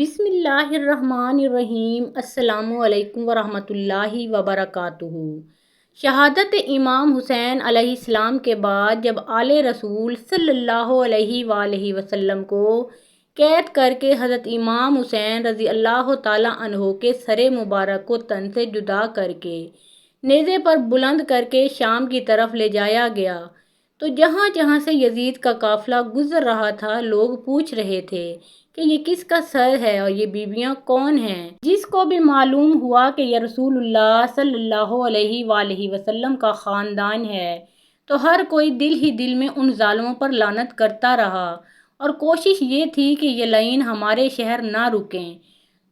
بسم اللہ الرحمن الرحیم۔ السلام علیکم ورحمۃ اللہ وبرکاتہ۔ شہادت امام حسین علیہ السلام کے بعد جب آل رسول صلی اللہ علیہ وآلہ وسلم کو قید کر کے حضرت امام حسین رضی اللہ تعالیٰ عنہ کے سر مبارک کو تن سے جدا کر کے نیزے پر بلند کر کے شام کی طرف لے جایا گیا تو جہاں جہاں سے یزید کا قافلہ گزر رہا تھا لوگ پوچھ رہے تھے کہ یہ کس کا سر ہے اور یہ بیویاں کون ہیں۔ جس کو بھی معلوم ہوا کہ یہ رسول اللہ صلی اللہ علیہ وآلہ وسلم کا خاندان ہے تو ہر کوئی دل ہی دل میں ان ظالموں پر لعنت کرتا رہا اور کوشش یہ تھی کہ یہ لعین ہمارے شہر نہ رکیں۔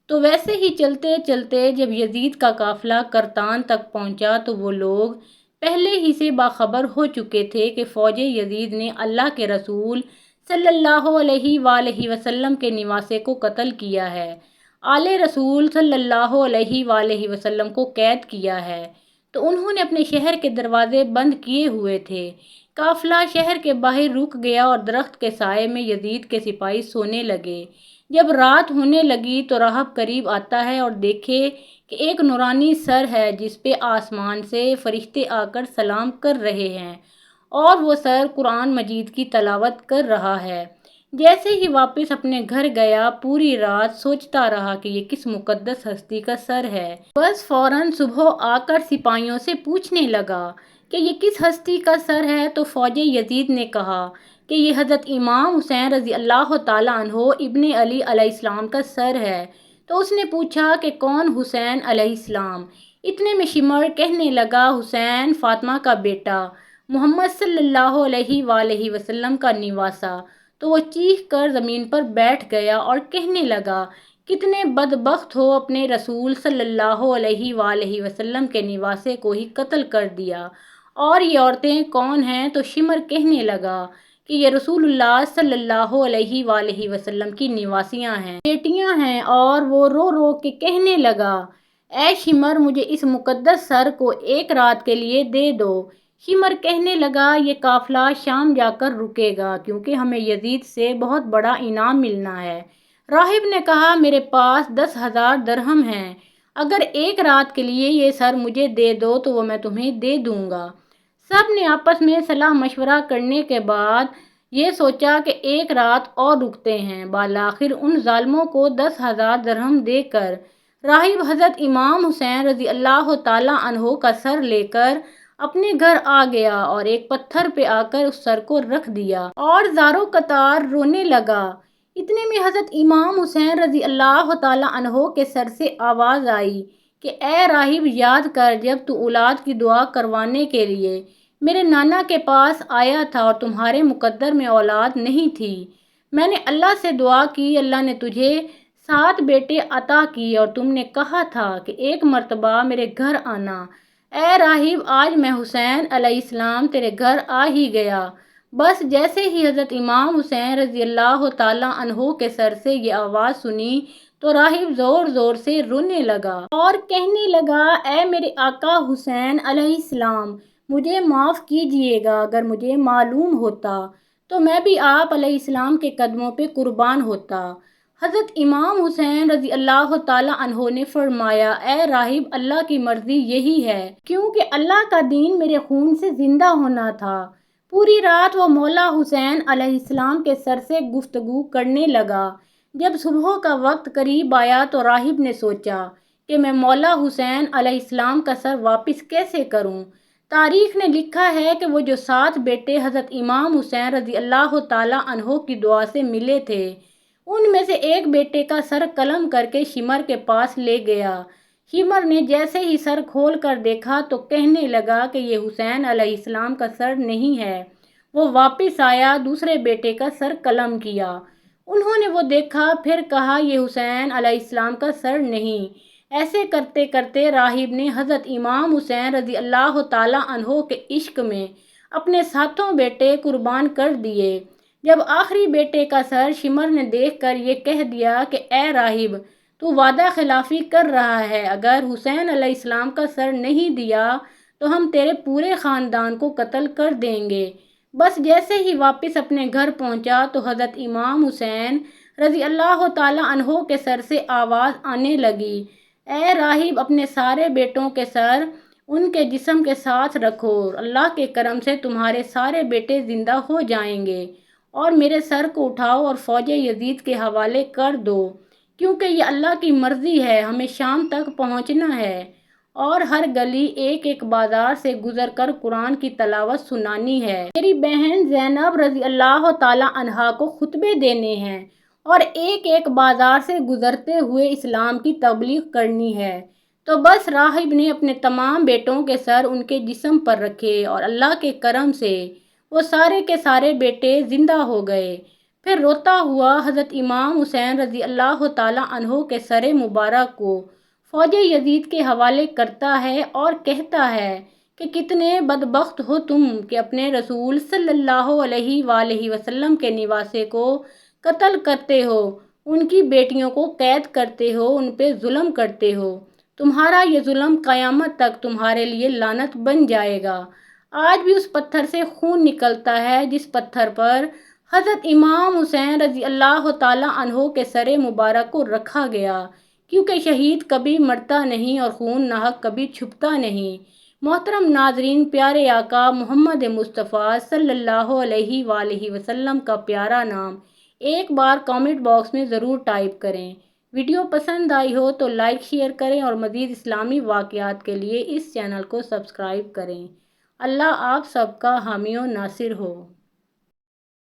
تو ویسے ہی چلتے چلتے جب یزید کا قافلہ کرتان تک پہنچا تو وہ لوگ پہلے ہی سے باخبر ہو چکے تھے کہ فوج یزید نے اللہ کے رسول صلی اللہ علیہ وآلہ وسلم کے نواسے کو قتل کیا ہے، آل رسول صلی اللہ علیہ وآلہ وسلم کو قید کیا ہے، تو انہوں نے اپنے شہر کے دروازے بند کیے ہوئے تھے۔ قافلہ شہر کے باہر رک گیا اور درخت کے سائے میں یزید کے سپاہی سونے لگے۔ جب رات ہونے لگی تو راہب قریب آتا ہے اور دیکھے کہ ایک نورانی سر ہے جس پہ آسمان سے فرشتے آ کر سلام کر رہے ہیں اور وہ سر قرآن مجید کی تلاوت کر رہا ہے۔ جیسے ہی واپس اپنے گھر گیا پوری رات سوچتا رہا کہ یہ کس مقدس ہستی کا سر ہے۔ بس فوراً صبح آ کر سپاہیوں سے پوچھنے لگا کہ یہ کس ہستی کا سر ہے تو فوج یزید نے کہا کہ یہ حضرت امام حسین رضی اللہ تعالیٰ عنہ ابن علی علیہ السلام کا سر ہے۔ تو اس نے پوچھا کہ کون حسین علیہ السلام؟ اتنے میں شمر کہنے لگا حسین فاطمہ کا بیٹا، محمد صلی اللہ علیہ وآلہ وسلم کا نواسا۔ تو وہ چیخ کر زمین پر بیٹھ گیا اور کہنے لگا کتنے بدبخت ہو، اپنے رسول صلی اللہ علیہ وآلہ وسلم کے نواسے کو ہی قتل کر دیا۔ اور یہ عورتیں کون ہیں؟ تو شمر کہنے لگا کہ یہ رسول اللہ صلی اللہ علیہ وآلہ وسلم کی نواسیاں ہیں، بیٹیاں ہیں۔ اور وہ رو رو کے کہنے لگا اے شمر مجھے اس مقدس سر کو ایک رات کے لیے دے دو۔ شمر کہنے لگا یہ قافلہ شام جا کر رکے گا کیونکہ ہمیں یزید سے بہت بڑا انعام ملنا ہے۔ راہب نے کہا میرے پاس 10,000 درہم ہیں، اگر ایک رات کے لیے یہ سر مجھے دے دو تو وہ میں تمہیں دے دوں گا۔ سب نے آپس میں صلاح مشورہ کرنے کے بعد یہ سوچا کہ ایک رات اور رکتے ہیں۔ بالآخر ان ظالموں کو 10,000 درہم دے کر راہب حضرت امام حسین رضی اللہ تعالیٰ عنہ کا سر لے کر اپنے گھر آ گیا اور ایک پتھر پہ آ کر اس سر کو رکھ دیا اور زاروں قطار رونے لگا۔ اتنے میں حضرت امام حسین رضی اللہ تعالیٰ عنہ کے سر سے آواز آئی کہ اے راہب یاد کر جب تو اولاد کی دعا کروانے کے لیے میرے نانا کے پاس آیا تھا اور تمہارے مقدر میں اولاد نہیں تھی، میں نے اللہ سے دعا کی، اللہ نے تجھے 7 بیٹے عطا کیے اور تم نے کہا تھا کہ ایک مرتبہ میرے گھر آنا۔ اے راہب آج میں حسین علیہ السلام تیرے گھر آ ہی گیا۔ بس جیسے ہی حضرت امام حسین رضی اللہ تعالیٰ عنہ کے سر سے یہ آواز سنی تو راہب زور زور سے رونے لگا اور کہنے لگا اے میرے آقا حسین علیہ السلام مجھے معاف کیجیے گا، اگر مجھے معلوم ہوتا تو میں بھی آپ علیہ السلام کے قدموں پہ قربان ہوتا۔ حضرت امام حسین رضی اللہ تعالیٰ عنہ نے فرمایا اے راہب اللہ کی مرضی یہی ہے، کیونکہ اللہ کا دین میرے خون سے زندہ ہونا تھا۔ پوری رات وہ مولا حسین علیہ السلام کے سر سے گفتگو کرنے لگا۔ جب صبح کا وقت قریب آیا تو راہب نے سوچا کہ میں مولا حسین علیہ السلام کا سر واپس کیسے کروں۔ تاریخ نے لکھا ہے کہ وہ جو 7 بیٹے حضرت امام حسین رضی اللہ تعالیٰ عنہ کی دعا سے ملے تھے ان میں سے ایک بیٹے کا سر قلم کر کے شمر کے پاس لے گیا۔ شمر نے جیسے ہی سر کھول کر دیکھا تو کہنے لگا کہ یہ حسین علیہ السلام کا سر نہیں ہے۔ وہ واپس آیا، دوسرے بیٹے کا سر قلم کیا، انہوں نے وہ دیکھا، پھر کہا یہ حسین علیہ السلام کا سر نہیں۔ ایسے کرتے کرتے راہب نے حضرت امام حسین رضی اللہ تعالیٰ عنہ کے عشق میں اپنے 7 بیٹے قربان کر دیے۔ جب آخری بیٹے کا سر شمر نے دیکھ کر یہ کہہ دیا کہ اے راہب تو وعدہ خلافی کر رہا ہے، اگر حسین علیہ السلام کا سر نہیں دیا تو ہم تیرے پورے خاندان کو قتل کر دیں گے۔ بس جیسے ہی واپس اپنے گھر پہنچا تو حضرت امام حسین رضی اللہ تعالیٰ عنہ کے سر سے آواز آنے لگی، اے راہب، اپنے سارے بیٹوں کے سر ان کے جسم کے ساتھ رکھو، اللہ کے کرم سے تمہارے سارے بیٹے زندہ ہو جائیں گے، اور میرے سر کو اٹھاؤ اور فوج یزید کے حوالے کر دو، کیونکہ یہ اللہ کی مرضی ہے، ہمیں شام تک پہنچنا ہے اور ہر گلی ایک ایک بازار سے گزر کر قرآن کی تلاوت سنانی ہے۔ میری بہن زینب رضی اللہ تعالیٰ عنہا کو خطبے دینے ہیں اور ایک ایک بازار سے گزرتے ہوئے اسلام کی تبلیغ کرنی ہے۔ تو بس راہب نے اپنے تمام بیٹوں کے سر ان کے جسم پر رکھے اور اللہ کے کرم سے وہ سارے کے سارے بیٹے زندہ ہو گئے۔ پھر روتا ہوا حضرت امام حسین رضی اللہ تعالیٰ عنہ کے سر مبارک کو فوج یزید کے حوالے کرتا ہے اور کہتا ہے کہ کتنے بدبخت ہو تم کہ اپنے رسول صلی اللہ علیہ وآلہ وسلم کے نواسے کو قتل کرتے ہو، ان کی بیٹیوں کو قید کرتے ہو، ان پہ ظلم کرتے ہو، تمہارا یہ ظلم قیامت تک تمہارے لیے لعنت بن جائے گا۔ آج بھی اس پتھر سے خون نکلتا ہے جس پتھر پر حضرت امام حسین رضی اللہ تعالیٰ عنہ کے سر مبارک کو رکھا گیا، کیونکہ شہید کبھی مرتا نہیں اور خون ناحق کبھی چھپتا نہیں۔ محترم ناظرین، پیارے آقا محمد مصطفیٰ صلی اللہ علیہ وآلہ وسلم کا پیارا نام ایک بار کامنٹ باکس میں ضرور ٹائپ کریں۔ ویڈیو پسند آئی ہو تو لائک شیئر کریں اور مزید اسلامی واقعات کے لیے اس چینل کو سبسکرائب کریں۔ اللہ آپ سب کا حامی و ناصر ہو۔